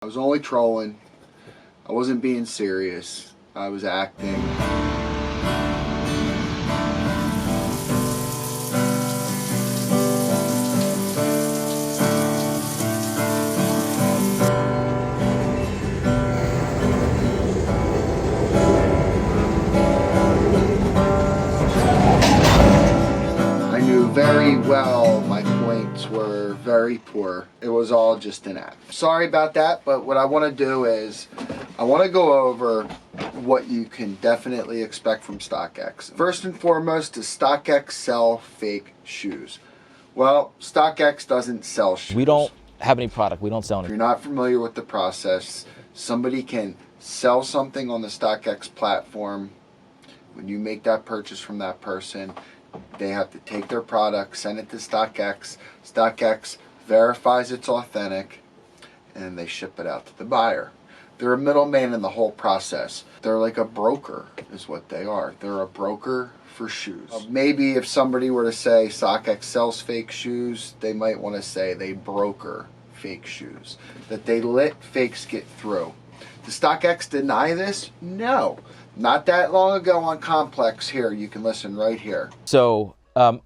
I was only trolling. I wasn't being serious. I was acting. I knew very well my points were very poor. It was all just an act. Sorry about that, but what I want to do is I want to go over what you can definitely expect from Stockx. First and foremost, does Stockx sell fake shoes? Well, Stockx doesn't sell shoes. We don't have any product. We don't sell If anything. you're not familiar with the process, somebody can sell something on the Stockx platform. When you make that purchase from that person, they have to take their product, send it to Stockx. Stockx verifies it's authentic, and they ship it out to the buyer. They're a middleman in the whole process. They're like a broker is what they are. They're a broker for shoes. Maybe if somebody were to say Stockx sells fake shoes, they might want to say they broker fake shoes, that they let fakes get through. Does Stockx deny this? No. Not that long ago on Complex here, you can listen right here. So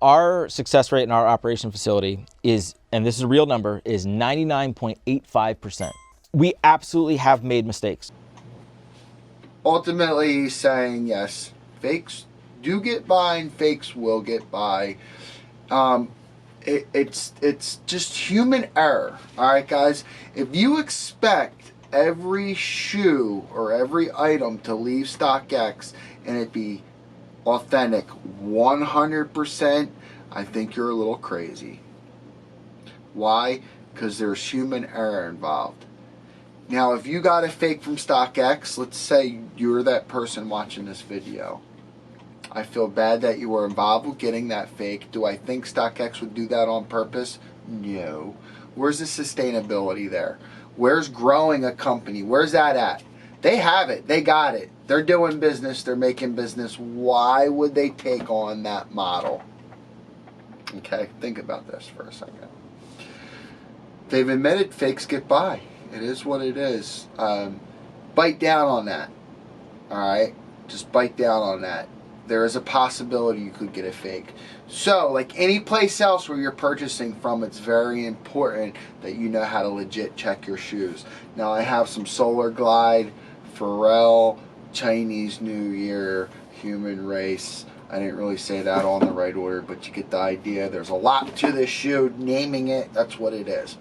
our success rate in our operation facility is, and this is a real number, is 99.85%. We absolutely have made mistakes. Ultimately, he's saying yes, fakes do get by and fakes will get by. It's just human error. All right, guys. If you expect every shoe or every item to leave Stockx and it be authentic 100%, I think you're a little crazy. Why? Because there's human error involved. Now, if you got a fake from Stockx, let's say you're that person watching this video. I feel bad that you were involved with getting that fake. Do I think Stockx would do that on purpose? No. Where's the sustainability there? Where's growing a company? Where's that at? They have it. They got it. They're doing business. They're making business. Why would they take on that model? Okay, think about this for a second. They've admitted fakes get by. It is what it is. Bite down on that. All right? Just bite down on that. There is a possibility you could get a fake. So, like any place else where you're purchasing from, it's very important that you know how to legit check your shoes. Now, I have some Solar Glide, Pharrell, Chinese New Year, Human Race. I didn't really say that all in the right order, but you get the idea. There's a lot to this shoe. Naming it, that's what it is.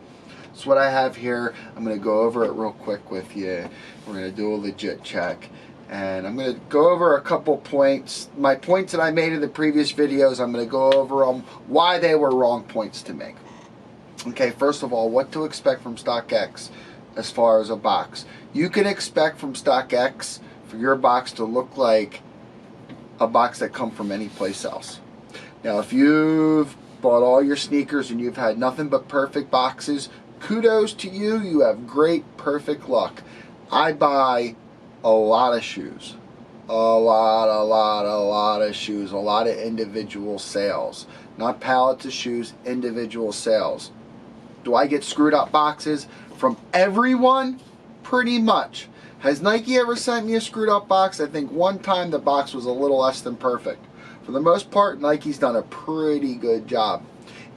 That's what I have here. I'm going to go over it real quick with you. We're going to do a legit check. And I'm going to go over a couple points. My points that I made in the previous videos, I'm going to go over them, why they were wrong points to make. Okay, first of all, what to expect from Stockx as far as a box. You can expect from Stockx for your box to look like a box that come from any place else. Now, if you've bought all your sneakers and you've had nothing but perfect boxes, kudos to you. You have great, perfect luck. I buy a lot of shoes. A lot of shoes. A lot of individual sales. Not pallets of shoes, individual sales. Do I get screwed up boxes from everyone? Pretty much. Has Nike ever sent me a screwed up box? I think one time the box was a little less than perfect. For the most part, Nike's done a pretty good job.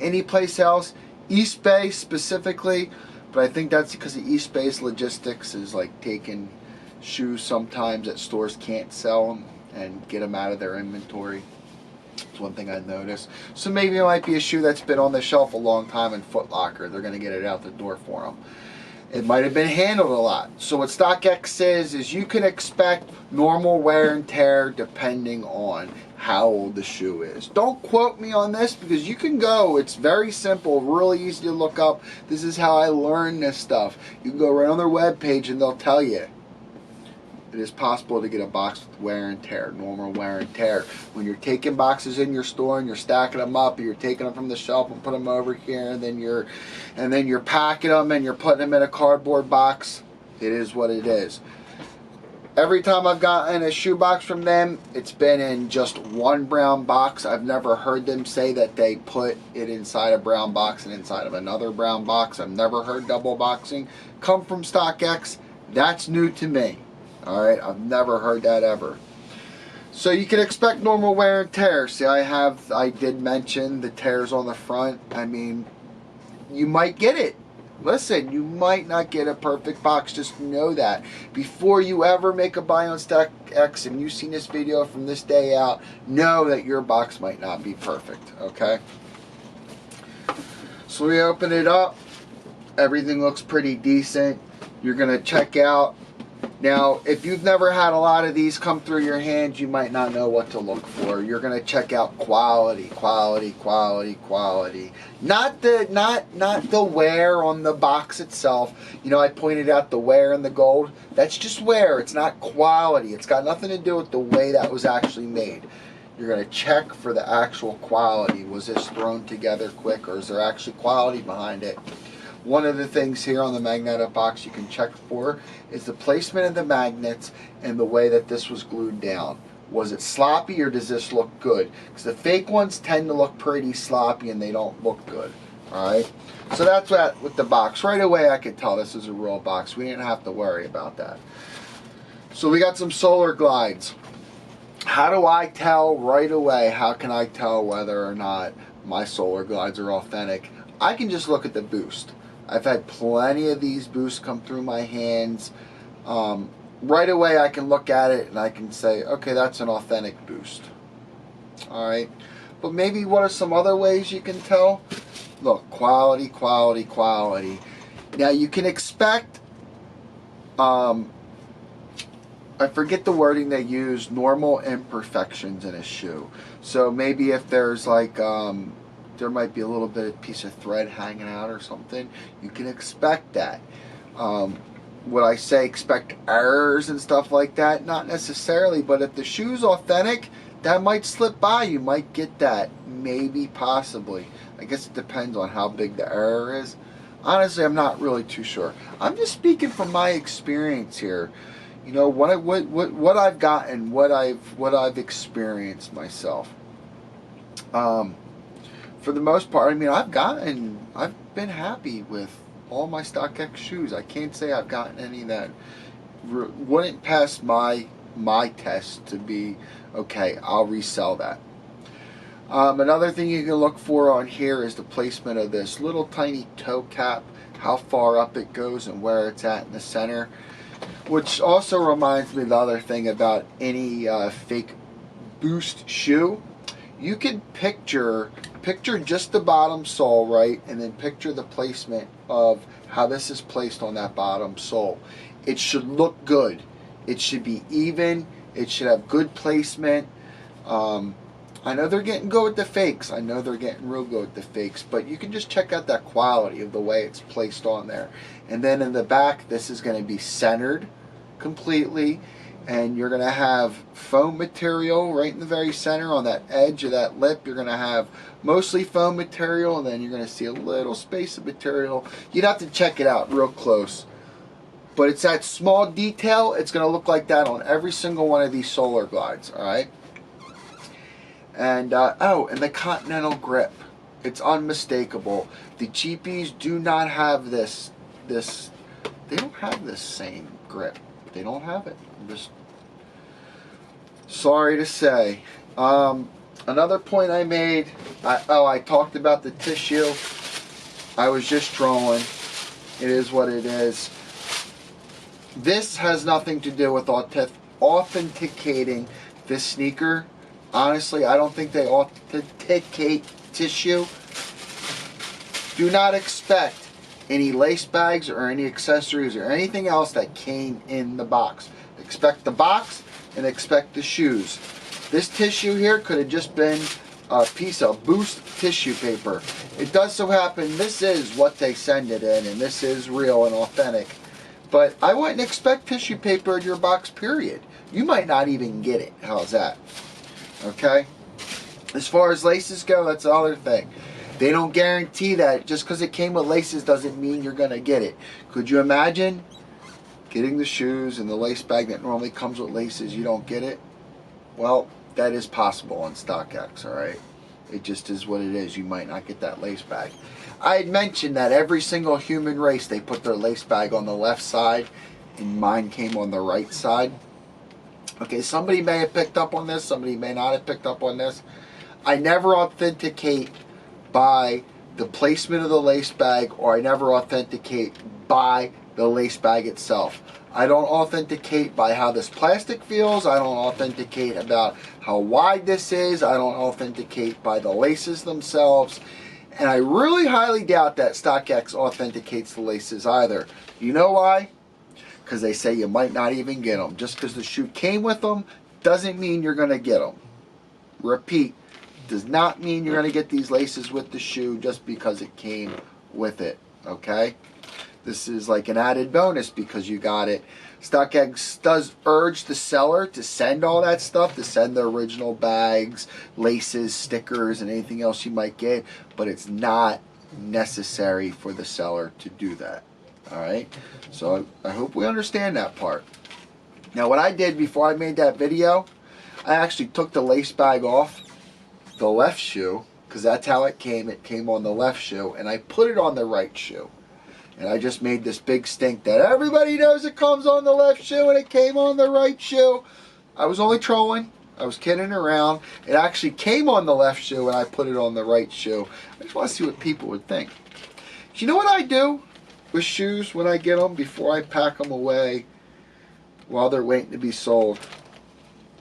Any place else, East Bay specifically, but I think that's because of East Bay's logistics is like taking shoes sometimes that stores can't sell them and get them out of their inventory. It's one thing I noticed. So maybe it might be a shoe that's been on the shelf a long time in Foot Locker. They're going to get it out the door for them. It might have been handled a lot. So what Stockx says is you can expect normal wear and tear depending on how old the shoe is. Don't quote me on this because you can go. It's very simple, really easy to look up. This is how I learned this stuff. You can go right on their webpage and they'll tell you. It is possible to get a box with wear and tear, normal wear and tear. When you're taking boxes in your store and you're stacking them up, or you're taking them from the shelf and putting them over here, and then you're packing them and you're putting them in a cardboard box. It is what it is. Every time I've gotten a shoebox from them, it's been in just one brown box. I've never heard them say that they put it inside a brown box and inside of another brown box. I've never heard double boxing come from Stockx. That's new to me. All right, I've never heard that ever. So you can expect normal wear and tear. See, I did mention the tears on the front. I mean, you might get it. Listen, you might not get a perfect box. Just know that. Before you ever make a buy on Stockx and you've seen this video from this day out, know that your box might not be perfect, okay? So we open it up. Everything looks pretty decent. You're going to check out. Now, if you've never had a lot of these come through your hands, you might not know what to look for. You're going to check out quality, quality, quality, quality. Not the wear on the box itself. You know, I pointed out the wear and the gold. That's just wear. It's not quality. It's got nothing to do with the way that was actually made. You're going to check for the actual quality. Was this thrown together quick, or is there actually quality behind it? One of the things here on the magnetic box you can check for is the placement of the magnets and the way that this was glued down. Was it sloppy, or does this look good? Because the fake ones tend to look pretty sloppy and they don't look good. Alright? So that's what with the box. Right away I could tell this is a real box. We didn't have to worry about that. So we got some solar glides. How do I tell right away? How can I tell whether or not my solar glides are authentic? I can just look at the boost. I've had plenty of these boosts come through my hands. Right away I can look at it and I can say, okay, that's an authentic boost. Alright, but maybe what are some other ways you can tell? Look, quality, quality, quality. Now you can expect, I forget the wording they use, normal imperfections in a shoe. So maybe if there's like, there might be a little bit of piece of thread hanging out or something, you can expect that. Would I say expect errors and stuff like that? Not necessarily, but if the shoe's authentic, that might slip by. You might get that, maybe, possibly. I guess it depends on how big the error is. Honestly, I'm not really too sure. I'm just speaking from my experience here. You know, what I've gotten, what I've experienced myself. For the most part, I mean, I've been happy with all my Stockx shoes. I can't say I've gotten any that wouldn't pass my test to be, okay, I'll resell that. Another thing you can look for on here is the placement of this little tiny toe cap, how far up it goes and where it's at in the center. Which also reminds me of the other thing about any fake boost shoe. You can picture just the bottom sole, right, and then picture the placement of how this is placed on that bottom sole. It should look good. It should be even. It should have good placement. I know they're getting good with the fakes. I know they're getting real good with the fakes, but you can just check out that quality of the way it's placed on there. And then in the back, this is going to be centered completely, and you're going to have foam material right in the very center on that edge of that lip. You're going to have mostly foam material, and then you're going to see a little space of material. You'd have to check it out real close. But it's that small detail. It's going to look like that on every single one of these solar glides, all right? And, oh, and the Continental grip. It's unmistakable. The cheapies do not have this, they don't have this same grip. They don't have it. I'm just sorry to say. Another point I made, I talked about the tissue. I was just trolling. It is what it is. This has nothing to do with authenticating this sneaker. Honestly, I don't think they authenticate tissue. Do not expect any lace bags or any accessories or anything else that came in the box. Expect the box and expect the shoes. This tissue here could have just been a piece of Boost tissue paper. It does so happen this is what they send it in, and this is real and authentic. But I wouldn't expect tissue paper in your box, period. You might not even get it. How's that? Okay? As far as laces go, that's the other thing. They don't guarantee that just because it came with laces doesn't mean you're going to get it. Could you imagine getting the shoes and the lace bag that normally comes with laces, you don't get it. Well, that is possible on Stockx, all right? It just is what it is. You might not get that lace bag. I had mentioned that every single human race, they put their lace bag on the left side, and mine came on the right side. Okay, somebody may have picked up on this, somebody may not have picked up on this. I never authenticate by the placement of the lace bag, or I never authenticate by the lace bag itself. I don't authenticate by how this plastic feels. I don't authenticate about how wide this is. I don't authenticate by the laces themselves. And I really highly doubt that Stockx authenticates the laces either. You know why? Because they say you might not even get them. Just because the shoe came with them doesn't mean you're going to get them. Repeat, does not mean you're going to get these laces with the shoe just because it came with it. Okay? This is like an added bonus because you got it. Stockx does urge the seller to send all that stuff, to send the original bags, laces, stickers, and anything else you might get, but it's not necessary for the seller to do that. All right? So I hope we understand that part. Now what I did before I made that video, I actually took the lace bag off the left shoe, because that's how it came. It came on the left shoe, and I put it on the right shoe. And I just made this big stink that everybody knows it comes on the left shoe and it came on the right shoe. I was only trolling. I was kidding around. It actually came on the left shoe and I put it on the right shoe. I just want to see what people would think. You know what I do with shoes when I get them before I pack them away while they're waiting to be sold?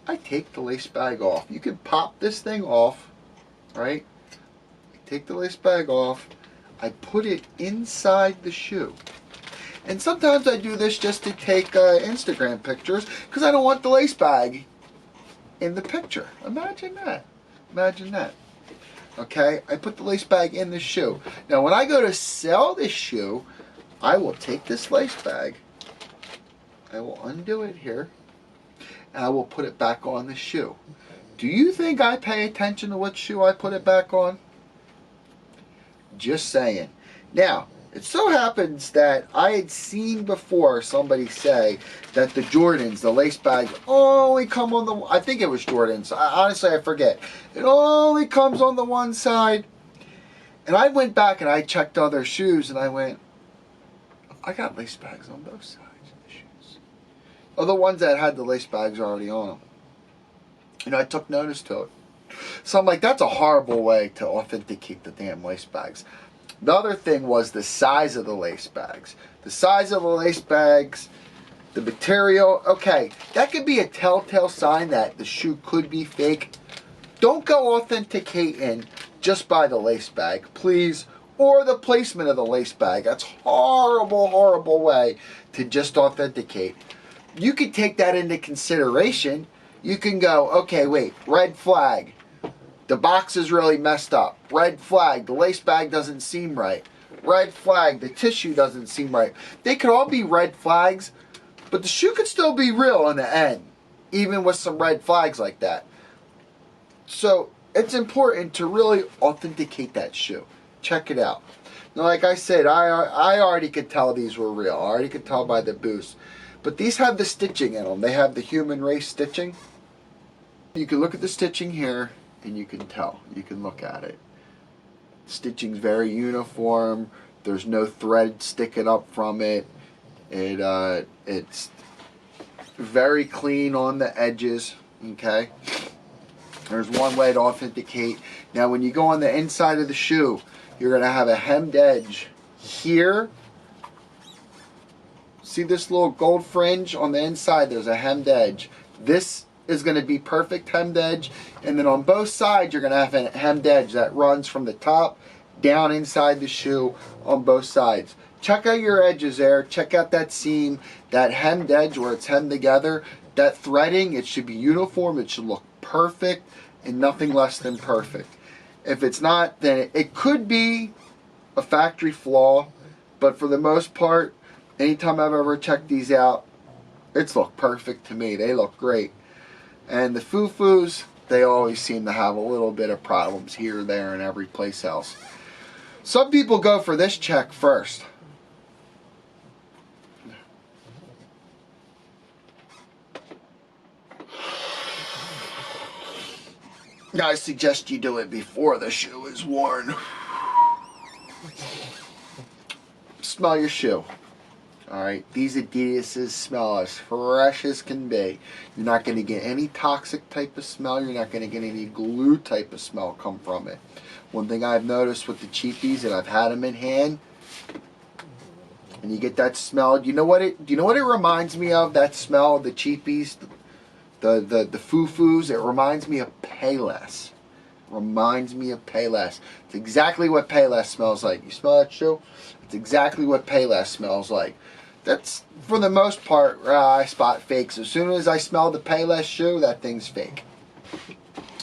I take the lace bag off. You can pop this thing off, right? Take the lace bag off. I put it inside the shoe. And sometimes I do this just to take Instagram pictures because I don't want the lace bag in the picture. Imagine that. Imagine that. Okay, I put the lace bag in the shoe. Now when I go to sell this shoe, I will take this lace bag, I will undo it here, and I will put it back on the shoe. Do you think I pay attention to what shoe I put it back on? Just saying. Now, it so happens that I had seen before somebody say that the Jordans, the lace bags, only come on the, I think it was Jordans, honestly I forget. It only comes on the one side. And I went back and I checked other shoes and I went, I got lace bags on both sides of the shoes. Or the ones that had the lace bags already on them. You know, I took notice to it. So I'm like, that's a horrible way to authenticate the damn lace bags. The other thing was the size of the lace bags. The size of the lace bags, the material. Okay, that could be a telltale sign that the shoe could be fake. Don't go authenticating just by the lace bag, please. Or the placement of the lace bag. That's horrible, horrible way to just authenticate. You could take that into consideration. You can go, okay, wait, red flag. The box is really messed up. Red flag, the lace bag doesn't seem right. Red flag, the tissue doesn't seem right. They could all be red flags, but the shoe could still be real in the end, even with some red flags like that. So it's important to really authenticate that shoe. Check it out. Now, like I said, I already could tell these were real. I already could tell by the boost. But these have the stitching in them. They have the human race stitching. You can look at the stitching here, and you can tell. You can look at it. Stitching's very uniform. There's no thread sticking up from it. It's very clean on the edges. Okay. There's one way to authenticate. Now, when you go on the inside of the shoe, you're going to have a hemmed edge here. See this little gold fringe on the inside? There's a hemmed edge. This is going to be perfect hemmed edge, and then on both sides you're going to have a hemmed edge that runs from the top down inside the shoe on both sides. Check out your edges there. Check out that seam, that hemmed edge where it's hemmed together. That threading, it should be uniform. It should look perfect and nothing less than perfect. If it's not, then it could be a factory flaw, but for the most part, anytime I've ever checked these out, it's looked perfect to me. They look great. And the foo-foos, they always seem to have a little bit of problems here, there, and every place else. Some people go for this check first. I suggest you do it before the shoe is worn. Smell your shoe. Alright, these Adidases smell as fresh as can be. You're not going to get any toxic type of smell. You're not going to get any glue type of smell come from it. One thing I've noticed with the cheapies, and I've had them in hand, and you get that smell. Do you know what it reminds me of? That smell of the cheapies, the foo-foos. It reminds me of Payless. Reminds me of Payless. It's exactly what Payless smells like. You smell that shoe? It's exactly what Payless smells like. That's, for the most part, where I spot fakes. As soon as I smell the Payless shoe, that thing's fake.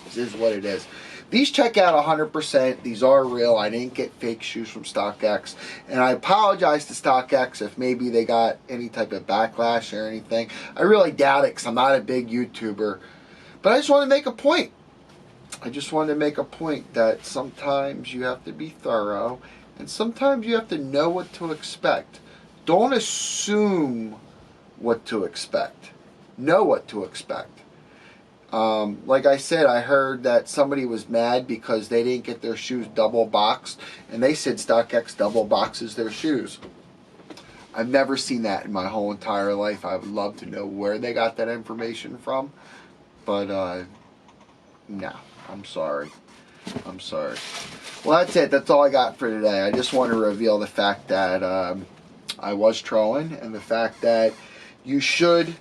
This is what it is. These check out 100%. These are real. I didn't get fake shoes from Stockx. And I apologize to Stockx if maybe they got any type of backlash or anything. I really doubt it because I'm not a big YouTuber. But I just want to make a point. I just wanted to make a point that sometimes you have to be thorough and sometimes you have to know what to expect. Don't assume what to expect. Know what to expect. Like I said, I heard that somebody was mad because they didn't get their shoes double boxed, and they said Stockx double boxes their shoes. I've never seen that in my whole entire life. I would love to know where they got that information from, but no, I'm sorry. I'm sorry. Well, that's it. That's all I got for today. I just want to reveal the fact that I was trolling, and the fact that you should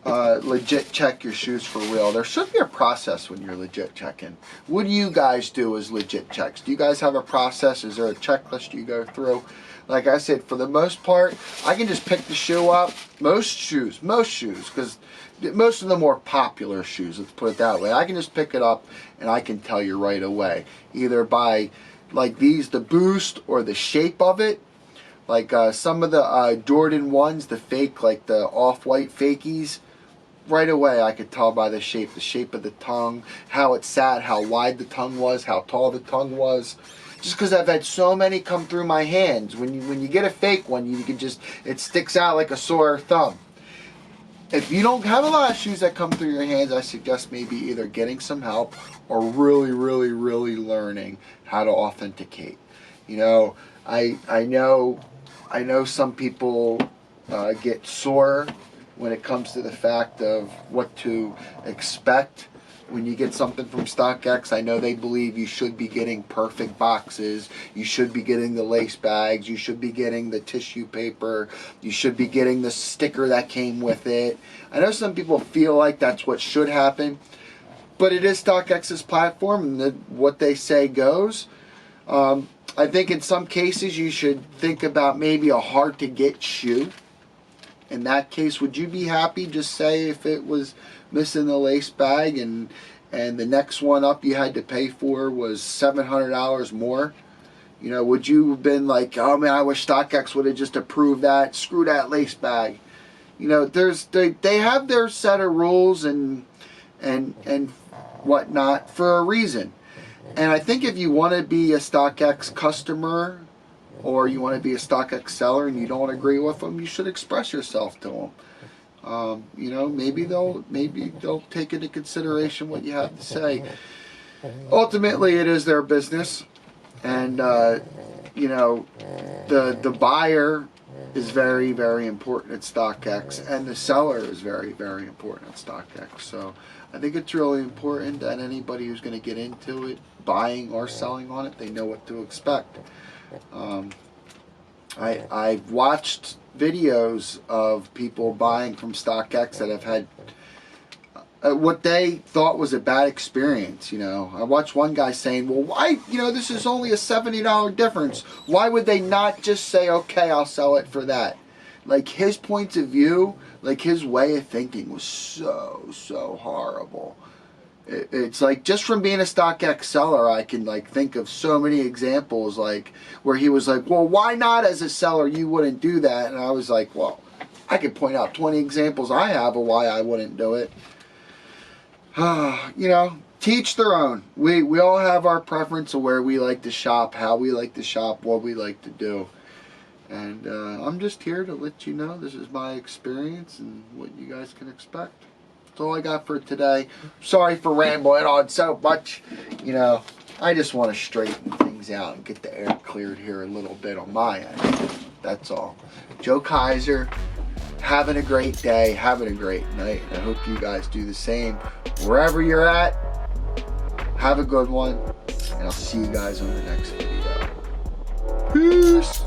legit check your shoes for real. There should be a process when you're legit checking. What do you guys do as legit checks? Do you guys have a process? Is there a checklist you go through? Like I said, for the most part, I can just pick the shoe up. Most shoes, because most of the more popular shoes, let's put it that way, I can just pick it up and I can tell you right away. Either by, like these, the boost, or the shape of it. Like some of the Jordan 1s, the fake, like the off-white fakies, right away I could tell by the shape of the tongue, how it sat, how wide the tongue was, how tall the tongue was. Just because I've had so many come through my hands. When you get a fake one, you can just, it sticks out like a sore thumb. If you don't have a lot of shoes that come through your hands, I suggest maybe either getting some help or really learning how to authenticate. You know, I know some people get sore when it comes to the fact of what to expect when you get something from Stockx. I know they believe you should be getting perfect boxes, you should be getting the lace bags, you should be getting the tissue paper, you should be getting the sticker that came with it. I know some people feel like that's what should happen, but it is Stockx's platform, and what they say goes. I think in some cases you should think about maybe a hard to get shoe. In that case, would you be happy, just say, if it was missing the lace bag and the next one up you had to pay for was $700 more? You know, would you have been like, oh man, I wish Stockx would have just approved that, screw that lace bag? You know, they have their set of rules and whatnot for a reason. And I think if you want to be a Stockx customer, or you want to be a Stockx seller and you don't agree with them, you should express yourself to them. You know, maybe they'll take into consideration what you have to say. Ultimately, it is their business, and you know, the buyer is very important at Stockx, and the seller is very important at Stockx. So I think it's really important that anybody who's going to get into it, buying or selling on it, they know what to expect. I've watched videos of people buying from Stockx that have had what they thought was a bad experience. You know, I watched one guy saying, well, why, you know, this is only a $70 difference. Why would they not just say, okay, I'll sell it for that? Like, his points of view, like his way of thinking was so horrible. It's like, just from being a Stockx seller, I can like think of so many examples like where he was like, well, why not as a seller you wouldn't do that? And I was like, well, I could point out 20 examples I have of why I wouldn't do it. You know, teach their own. We all have our preference of where we like to shop, how we like to shop, what we like to do. And I'm just here to let you know this is my experience and what you guys can expect. That's all I got for today. Sorry for rambling on so much. You know, I just want to straighten things out and get the air cleared here a little bit on my end. That's all. Joe Kyser, having a great day, having a great night. And I hope you guys do the same. Wherever you're at, have a good one. And I'll see you guys on the next video. Peace.